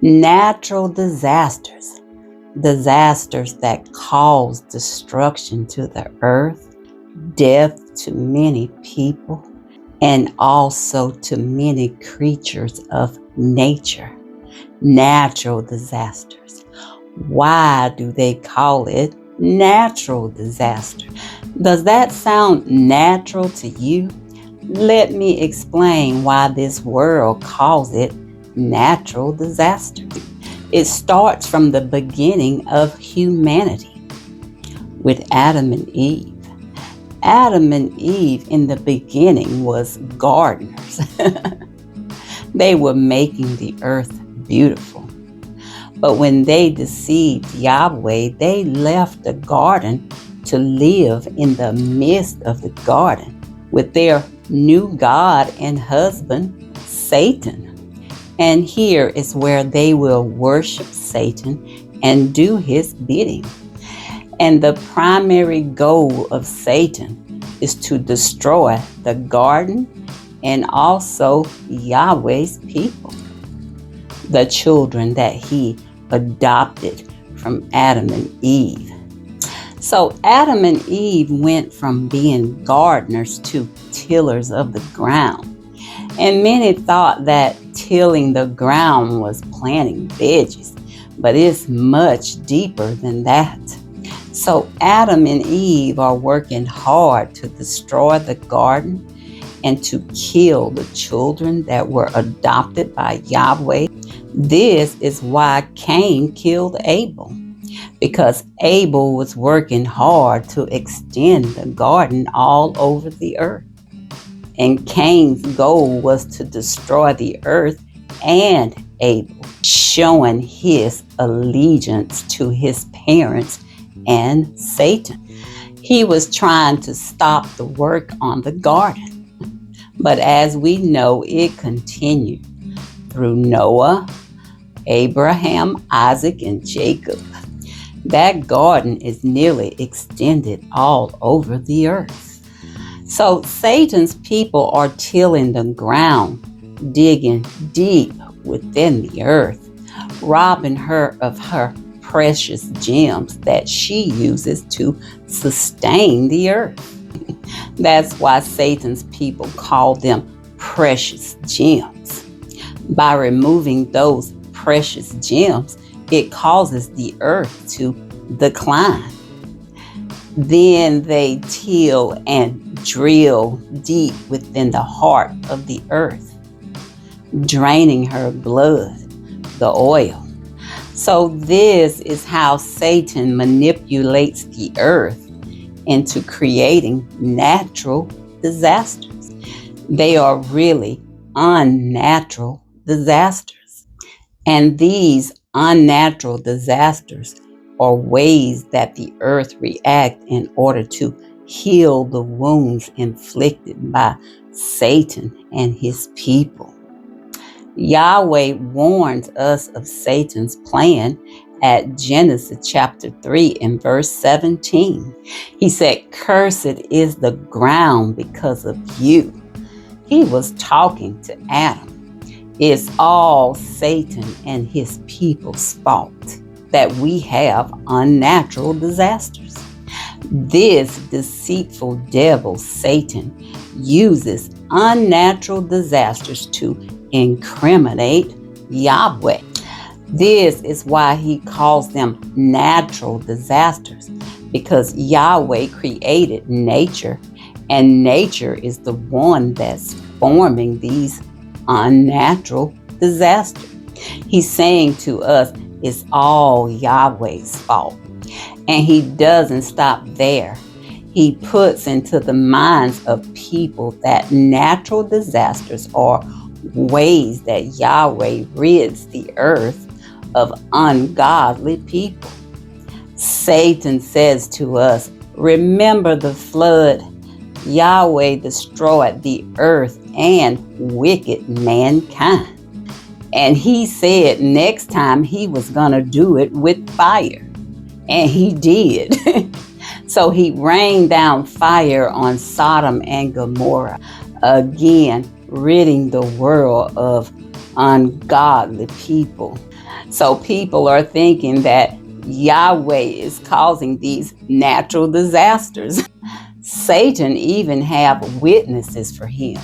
Natural disasters, disasters that cause destruction to the earth, death to many people, and also to many creatures of nature. Natural disasters. Why do they call it natural disaster? Does that sound natural to you? Let me explain why this world calls it natural disaster. It starts from the beginning of humanity with Adam and Eve. Adam and Eve in the beginning was gardeners. They were making the earth beautiful. But when they deceived Yahweh, they left the garden to live in the midst of the garden with their new God and husband, Satan. And here is where they will worship Satan and do his bidding. And the primary goal of Satan is to destroy the garden and also Yahweh's people, the children that he adopted from Adam and Eve. So Adam and Eve went from being gardeners to tillers of the ground. And many thought that tilling the ground was planting veggies, but it's much deeper than that. So Adam and Eve are working hard to destroy the garden and to kill the children that were adopted by Yahweh. This is why Cain killed Abel, because Abel was working hard to extend the garden all over the earth. And Cain's goal was to destroy the earth and Abel, showing his allegiance to his parents and Satan. He was trying to stop the work on the garden. But as we know, it continued through Noah, Abraham, Isaac, and Jacob. That garden is nearly extended all over the earth. So Satan's people are tilling the ground, digging deep within the earth, robbing her of her precious gems that she uses to sustain the earth. That's why Satan's people call them precious gems. By removing those precious gems, it causes the earth to decline. Then they till and drill deep within the heart of the earth, draining her blood, the oil. So this is how Satan manipulates the earth into creating natural disasters. They are really unnatural disasters. And these unnatural disasters are ways that the earth reacts in order to heal the wounds inflicted by Satan and his people. Yahweh warns us of Satan's plan at Genesis chapter 3 and verse 17. He said, "Cursed is the ground because of you." He was talking to Adam. It's all Satan and his people's fault that we have unnatural disasters. This deceitful devil, Satan, uses unnatural disasters to incriminate Yahweh. This is why he calls them natural disasters, because Yahweh created nature, and nature is the one that's forming these unnatural disasters. He's saying to us, it's all Yahweh's fault. And he doesn't stop there. He puts into the minds of people that natural disasters are ways that Yahweh rids the earth of ungodly people. Satan says to us, remember the flood. Yahweh destroyed the earth and wicked mankind. And he said next time he was going to do it with fire. And he did. So he rained down fire on Sodom and Gomorrah, again ridding the world of ungodly people. So people are thinking that Yahweh is causing these natural disasters. Satan even have witnesses for him.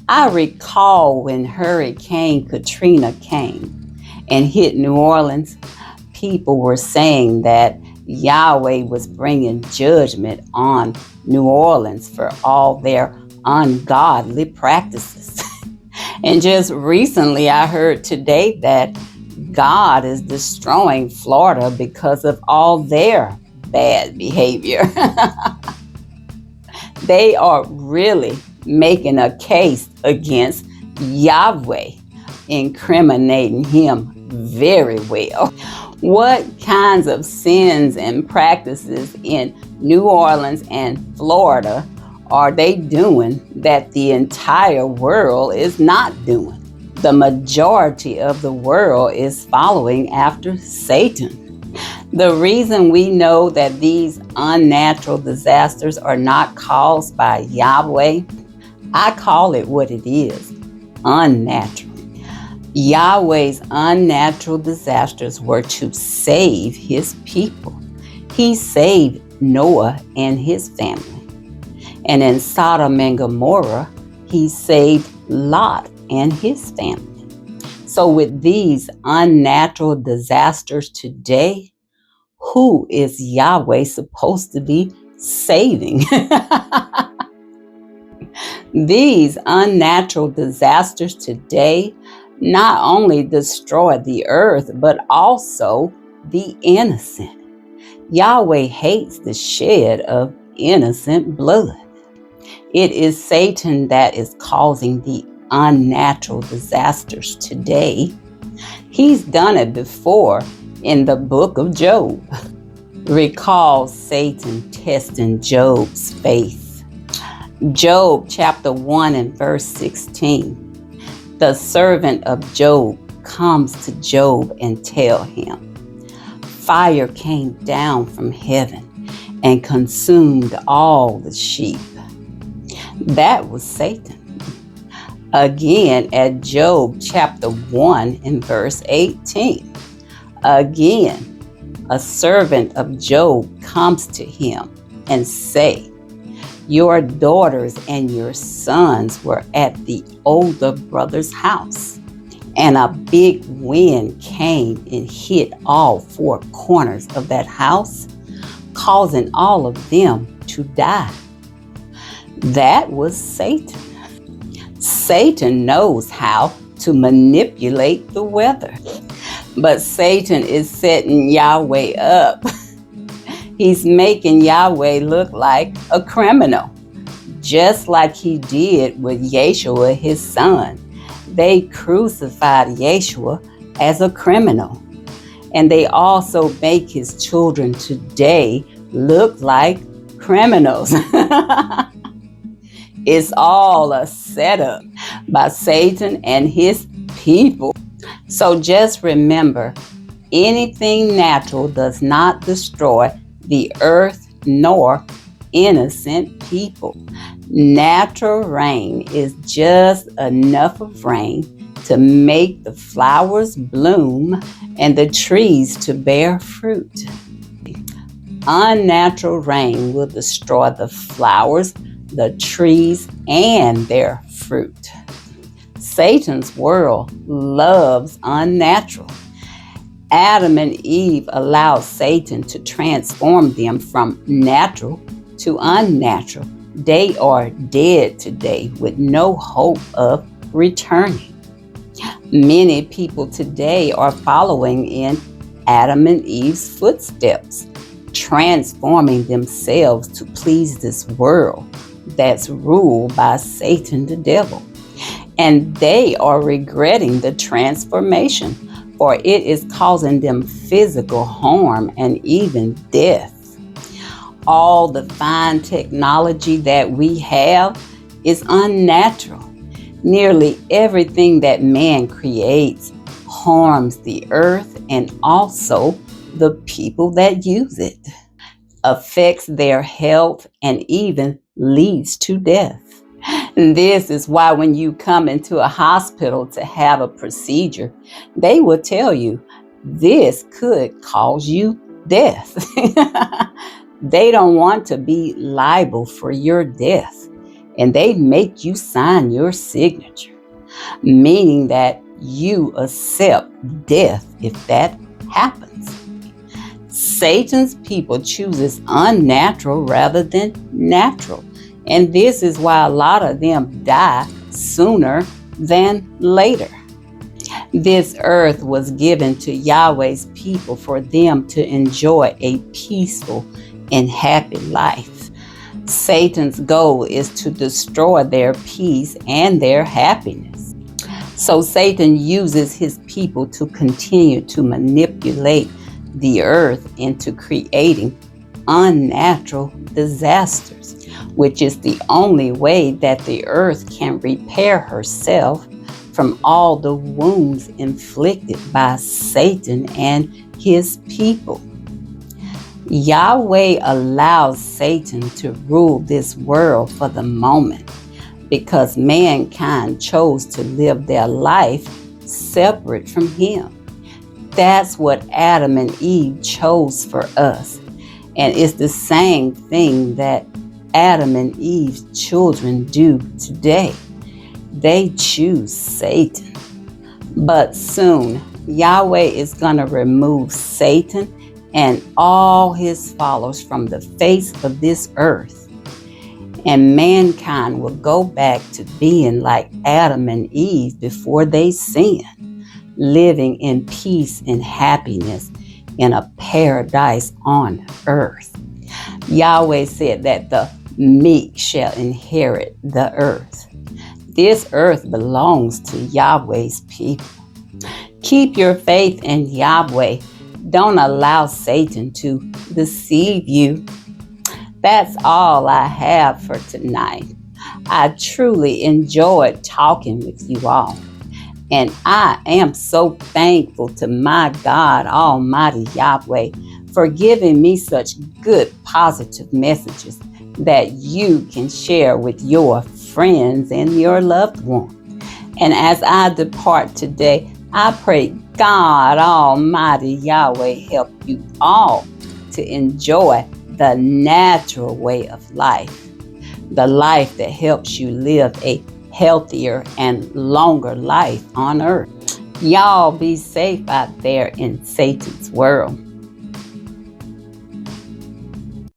I recall when Hurricane Katrina came and hit New Orleans, people were saying that Yahweh was bringing judgment on New Orleans for all their ungodly practices. And just recently, I heard today that God is destroying Florida because of all their bad behavior. They are really making a case against Yahweh, incriminating him very well. What kinds of sins and practices in New Orleans and Florida are they doing that the entire world is not doing? The majority of the world is following after Satan. The reason we know that these unnatural disasters are not caused by Yahweh, I call it what it is, unnatural. Yahweh's unnatural disasters were to save his people. He saved Noah and his family. And in Sodom and Gomorrah, he saved Lot and his family. So with these unnatural disasters today, who is Yahweh supposed to be saving? These unnatural disasters today not only destroy the earth, but also the innocent. Yahweh hates the shed of innocent blood. It is Satan that is causing the unnatural disasters today. He's done it before in the book of Job. Recall Satan testing Job's faith. Job chapter 1 and verse 16. The servant of Job comes to Job and tell him, fire came down from heaven and consumed all the sheep. That was Satan. Again, at Job chapter 1 and verse 18. Again, a servant of Job comes to him and say, your daughters and your sons were at the older brother's house, and a big wind came and hit all four corners of that house, causing all of them to die. That was Satan. Satan knows how to manipulate the weather, but Satan is setting Yahweh up. He's making Yahweh look like a criminal, just like he did with Yeshua, his son. They crucified Yeshua as a criminal, and they also make his children today look like criminals. It's all a setup by Satan and his people. So just remember, anything natural does not destroy the earth nor innocent people. Natural rain is just enough of rain to make the flowers bloom and the trees to bear fruit. Unnatural rain will destroy the flowers, the trees, and their fruit. Satan's world loves unnatural. Adam and Eve allowed Satan to transform them from natural to unnatural. They are dead today with no hope of returning. Many people today are following in Adam and Eve's footsteps, transforming themselves to please this world that's ruled by Satan the devil. And they are regretting the transformation, for it is causing them physical harm and even death. All the fine technology that we have is unnatural. Nearly everything that man creates harms the earth and also the people that use it, affects their health, and even leads to death. This is why when you come into a hospital to have a procedure, they will tell you this could cause you death. They don't want to be liable for your death, and they make you sign your signature, meaning that you accept death if that happens. Satan's people chooses unnatural rather than natural. And this is why a lot of them die sooner than later. This earth was given to Yahweh's people for them to enjoy a peaceful and happy life. Satan's goal is to destroy their peace and their happiness. So Satan uses his people to continue to manipulate the earth into creating unnatural disasters, which is the only way that the earth can repair herself from all the wounds inflicted by Satan and his people. Yahweh allows Satan to rule this world for the moment because mankind chose to live their life separate from him. That's what Adam and Eve chose for us. And it's the same thing that Adam and Eve's children do today. They choose Satan. But soon, Yahweh is going to remove Satan and all his followers from the face of this earth. And mankind will go back to being like Adam and Eve before they sinned, living in peace and happiness in a paradise on earth. Yahweh said that the meek shall inherit the earth. This earth belongs to Yahweh's people. Keep your faith in Yahweh. Don't allow Satan to deceive you. That's all I have for tonight. I truly enjoyed talking with you all. And I am so thankful to my God Almighty Yahweh for giving me such good positive messages that you can share with your friends and your loved ones. And as I depart today, I pray God Almighty Yahweh help you all to enjoy the natural way of life, the life that helps you live a healthier and longer life on earth. Y'all be safe out there in Satan's world.